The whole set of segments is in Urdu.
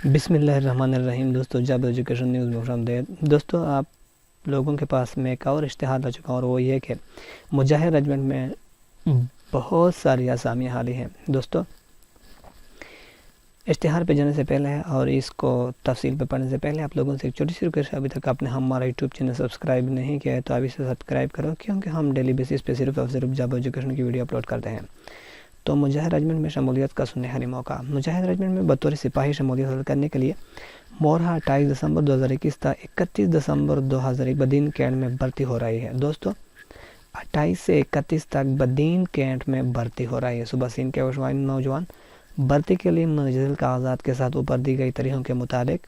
بسم اللہ الرحمن الرحیم۔ دوستو جاب ایجوکیشن نیوز میں خوش آمدید۔ دوستو آپ لوگوں کے پاس میں ایک اور اشتہار لا چکا ہوں، اور وہ یہ کہ مجاہد رجمنٹ میں بہت ساری اسامیاں حالی ہیں۔ دوستو اشتہار پہ جانے سے پہلے اور اس کو تفصیل پہ پڑھنے سے پہلے آپ لوگوں سے ایک چھوٹی سی ریکویسٹ ہے، ابھی تک آپ نے ہمارا یوٹیوب چینل سبسکرائب نہیں کیا ہے تو ابھی سے سبسکرائب کرو، کیونکہ ہم ڈیلی بیسس پہ صرف اور صرف جاب ایجوکیشن کی ویڈیو اپلوڈ کرتے ہیں۔ تو مجاہد رجمنٹ میں شمولیت کا سنہری موقع۔ مجاہد رجمنٹ میں بطور سپاہی شمولیت حاصل کرنے کے لیے مورہا 28 دسمبر 2021 تا 31 دسمبر 2001 بدین کینٹ میں بھرتی ہو رہی ہے۔ دوستو 28 سے 31 تک بدین کینٹ میں بھرتی ہو رہی ہے۔ صبح سین کے نوجوان بھرتی کے لیے منجزل کاغذات کے ساتھ اوپر دی گئی تاریخوں کے مطابق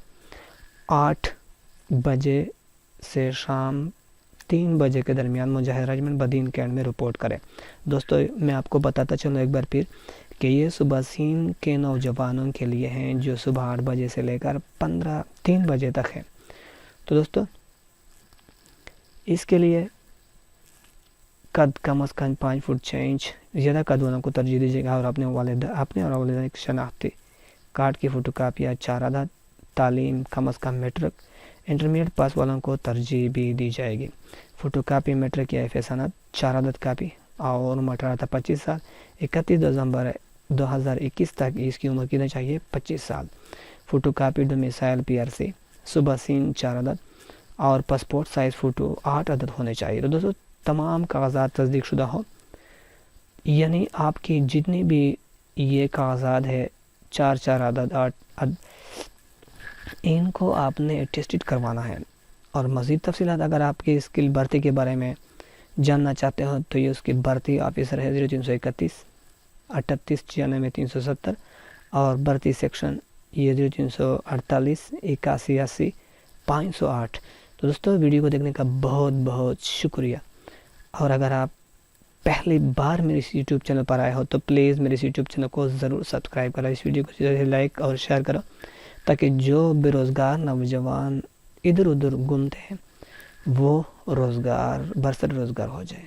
8 بجے سے شام 3 بجے کے درمیان مجاہد رجمنٹ بدین کینٹ میں رپورٹ کرے۔ دوستو میں آپ کو بتاتا چلوں ایک بار پھر کہ یہ صبح سین کے نوجوانوں کے لیے ہیں جو صبح 8 بجے سے لے کر 3 بجے تک ہے۔ تو دوستو اس کے لیے قد کم از کم 5 فٹ 6 انچ زیادہ قد والوں کو ترجیح دیجیے گا، اور اپنے اور والدین کی شناختی کارڈ کی فوٹو کاپی یا 4 عدد، تعلیم کم از کم میٹرک انٹرمیڈیٹ پاس والوں کو ترجیح بھی دی جائے گی۔ فوٹو کاپی میٹرک یا ایف سند 4 عدد کاپی، اور عمر 18 تا 25 سال۔ 31 دسمبر 2021 تک اس کی عمر کتنا چاہیے؟ 25 سال۔ Photo copy domicile P R C صبح سین 4 عدد، اور پاسپورٹ سائز فوٹو 8 عدد ہونے چاہیے۔ تو دوستو تمام کاغذات تصدیق شدہ ہو، یعنی آپ کی جتنی بھی یہ کاغذات ہے 4 عدد 8 عدد، ان کو آپ نے اٹیسٹڈ کروانا ہے۔ اور مزید تفصیلات اگر آپ کی اسکل بھرتی کے بارے میں جاننا چاہتے ہو تو یہ اس کی بھرتی آفیسر ہے 0331 38 96 370، اور بھرتی سیکشن یہ 0348 81 80 508۔ تو دوستو ویڈیو کو دیکھنے کا بہت بہت شکریہ، اور اگر آپ پہلی بار میرے اس یوٹیوب چینل پر آئے ہو تو پلیز میرے اس یوٹیوب چینل کو ضرور سبسکرائب کرو، اس ویڈیو کو ضرور لائک اور شیئر کرو، تاکہ جو بے روزگار نوجوان ادھر ادھر گھومتے ہیں وہ روزگار برسر روزگار ہو جائے۔